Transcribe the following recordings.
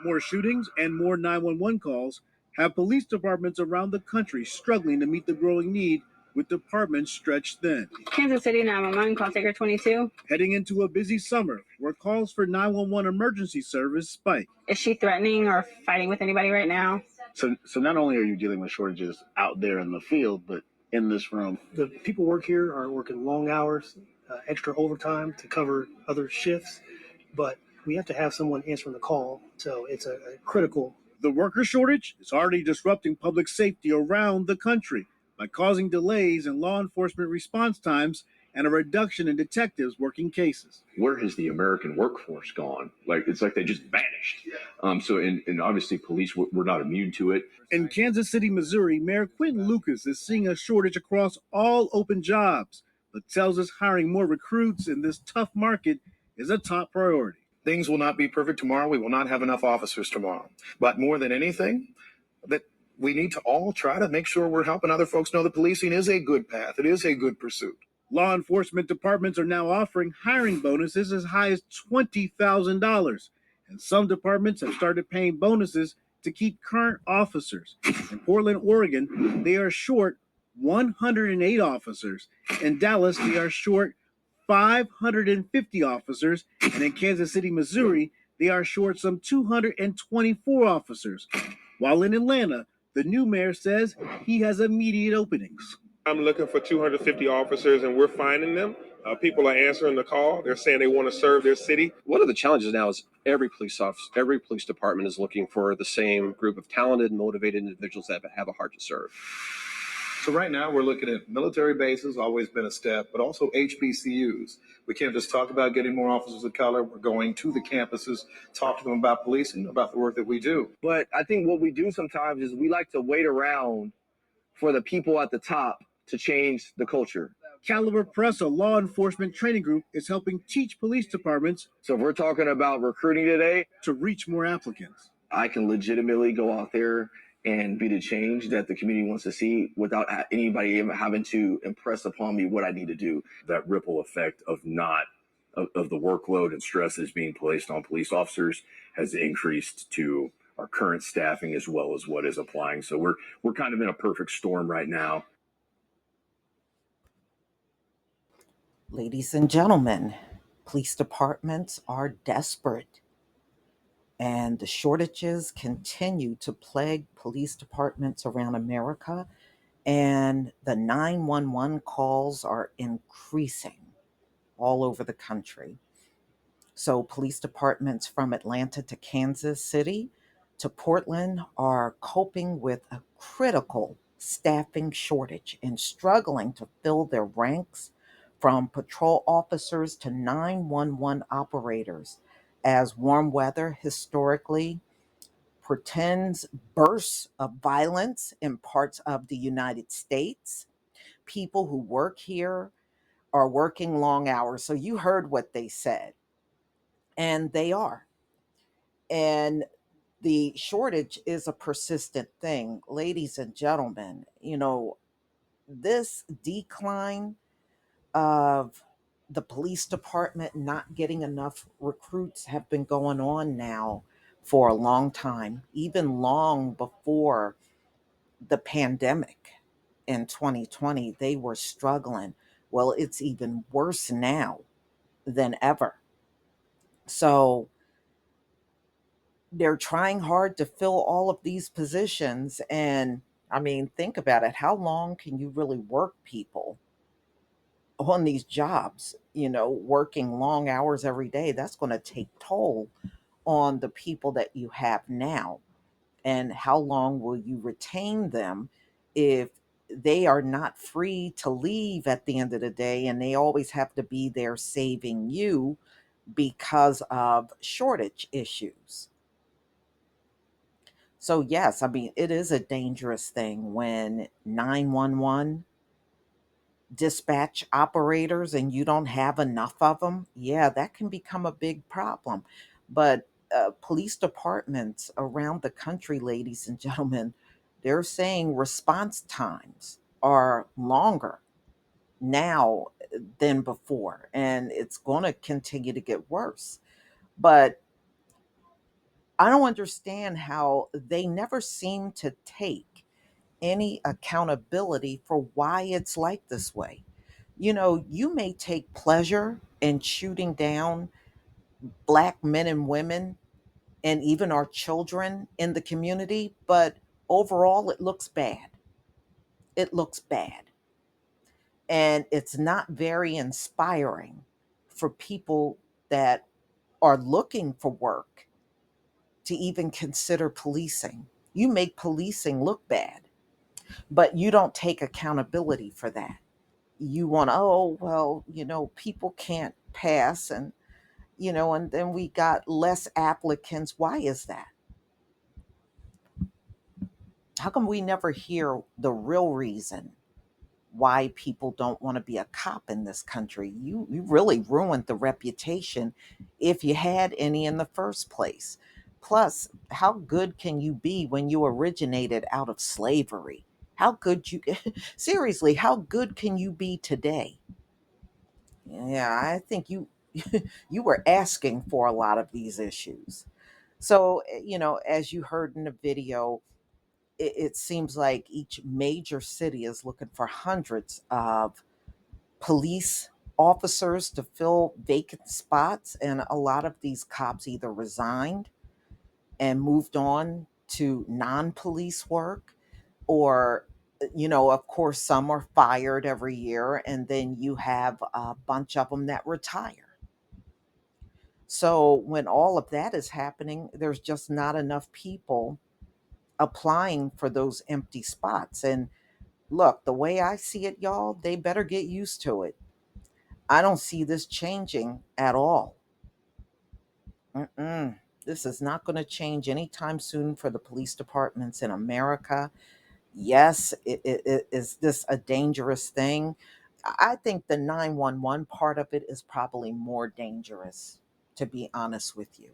More shootings and more 911 calls have police departments around the country struggling to meet the growing need with departments stretched thin. Kansas City 911, call taker 22. Heading into a busy summer where calls for 911 emergency service spike. Is she threatening or fighting with anybody right now? So not only are you dealing with shortages out there in the field, but in this room. The people work here are working long hours, extra overtime to cover other shifts, but we have to have someone answering the call, so it's a critical. The worker shortage is already disrupting public safety around the country by causing delays in law enforcement response times and a reduction in detectives working cases. Where has the American workforce gone? It's like they just vanished. And obviously police, we're not immune to it. In Kansas City, Missouri, Mayor Quentin Lucas is seeing a shortage across all open jobs, but tells us hiring more recruits in this tough market is a top priority. Things will not be perfect tomorrow. We will not have enough officers tomorrow. But more than anything, that we need to all try to make sure we're helping other folks know that policing is a good path. It is a good pursuit. Law enforcement departments are now offering hiring bonuses as high as $20,000. And some departments have started paying bonuses to keep current officers. In Portland, Oregon, they are short 108 officers. In Dallas, they are short 550 officers. And in Kansas City, Missouri, they are short some 224 officers. While in Atlanta, the new mayor says he has immediate openings. I'm looking for 250 officers, and we're finding them. People are answering the call. They're saying they want to serve their city. One of the challenges now is every police department is looking for the same group of talented, motivated individuals that have a heart to serve. So right now we're looking at military bases, always been a step, but also HBCUs. We can't just talk about getting more officers of color. We're going to the campuses, talk to them about policing, about the work that we do. But I think what we do sometimes is we like to wait around for the people at the top to change the culture. Caliber Press, a law enforcement training group, is helping teach police departments. So if we're talking about recruiting today, to reach more applicants, I can legitimately go out there and be the change that the community wants to see without anybody even having to impress upon me what I need to do. That ripple effect of the workload and stress that is being placed on police officers has increased to our current staffing as well as what is applying. So we're kind of in a perfect storm right now. Ladies and gentlemen, police departments are desperate, and the shortages continue to plague police departments around America, and the 911 calls are increasing all over the country. So police departments from Atlanta to Kansas City to Portland are coping with a critical staffing shortage and struggling to fill their ranks, from patrol officers to 911 operators, as warm weather historically portends bursts of violence in parts of the United States. People who work here are working long hours. So you heard what they said, and they are. And the shortage is a persistent thing. Ladies and gentlemen, this decline of the police department not getting enough recruits have been going on now for a long time, even long before the pandemic in 2020. They were struggling. Well, it's even worse now than ever. So they're trying hard to fill all of these positions. And I mean, think about it. How long can you really work people on these jobs, working long hours every day? That's going to take toll on the people that you have now. And how long will you retain them if they are not free to leave at the end of the day, and they always have to be there saving you because of shortage issues? So yes, I mean, it is a dangerous thing when 911 dispatch operators and you don't have enough of them. Yeah, that can become a big problem. But police departments around the country, ladies and gentlemen, they're saying response times are longer now than before, and it's going to continue to get worse. But I don't understand how they never seem to take any accountability for why it's like this way. You may take pleasure in shooting down black men and women and even our children in the community, but overall, it looks bad. It looks bad. And it's not very inspiring for people that are looking for work to even consider policing. You make policing look bad, but you don't take accountability for that. You want, oh, well, people can't pass, and then we got less applicants. Why is that? How come we never hear the real reason why people don't want to be a cop in this country? You really ruined the reputation if you had any in the first place. Plus, how good can you be when you originated out of slavery? How good you seriously, how good can you be today? Yeah, I think you you were asking for a lot of these issues. So, as you heard in the video, it seems like each major city is looking for hundreds of police officers to fill vacant spots. And a lot of these cops either resigned and moved on to non police work, or, of course, some are fired every year. And then you have a bunch of them that retire. So when all of that is happening, there's just not enough people applying for those empty spots. And look, the way I see it, y'all, they better get used to it. I don't see this changing at all. Mm-mm. This is not going to change anytime soon for the police departments in America. Yes, is this a dangerous thing? I think the 911 part of it is probably more dangerous, to be honest with you,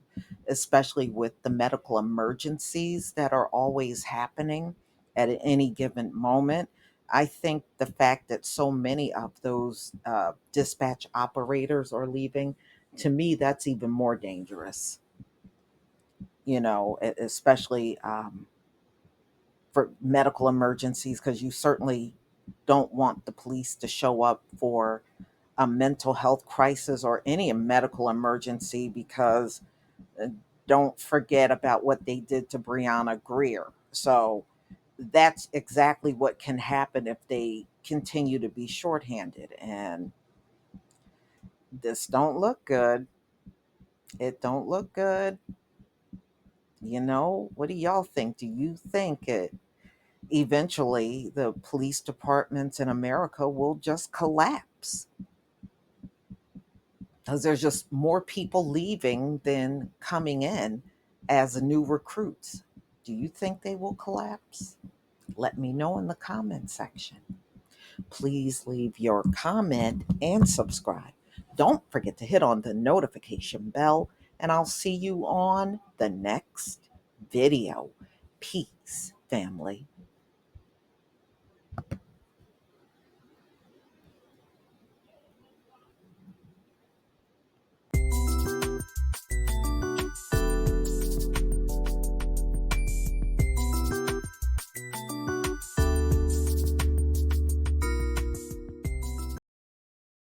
especially with the medical emergencies that are always happening at any given moment. I think the fact that so many of those dispatch operators are leaving, to me, that's even more dangerous, especially. For medical emergencies, because you certainly don't want the police to show up for a mental health crisis or any medical emergency, because uh, don't forget about what they did to Breonna Greer. So that's exactly what can happen if they continue to be shorthanded. And this don't look good. It don't look good. What do y'all think? Do you think eventually the police departments in America will just collapse because there's just more people leaving than coming in as new recruits? Do you think they will collapse? Let me know in the comment section. Please leave your comment and subscribe. Don't forget to hit on the notification bell, and I'll see you on the next video. Peace, family.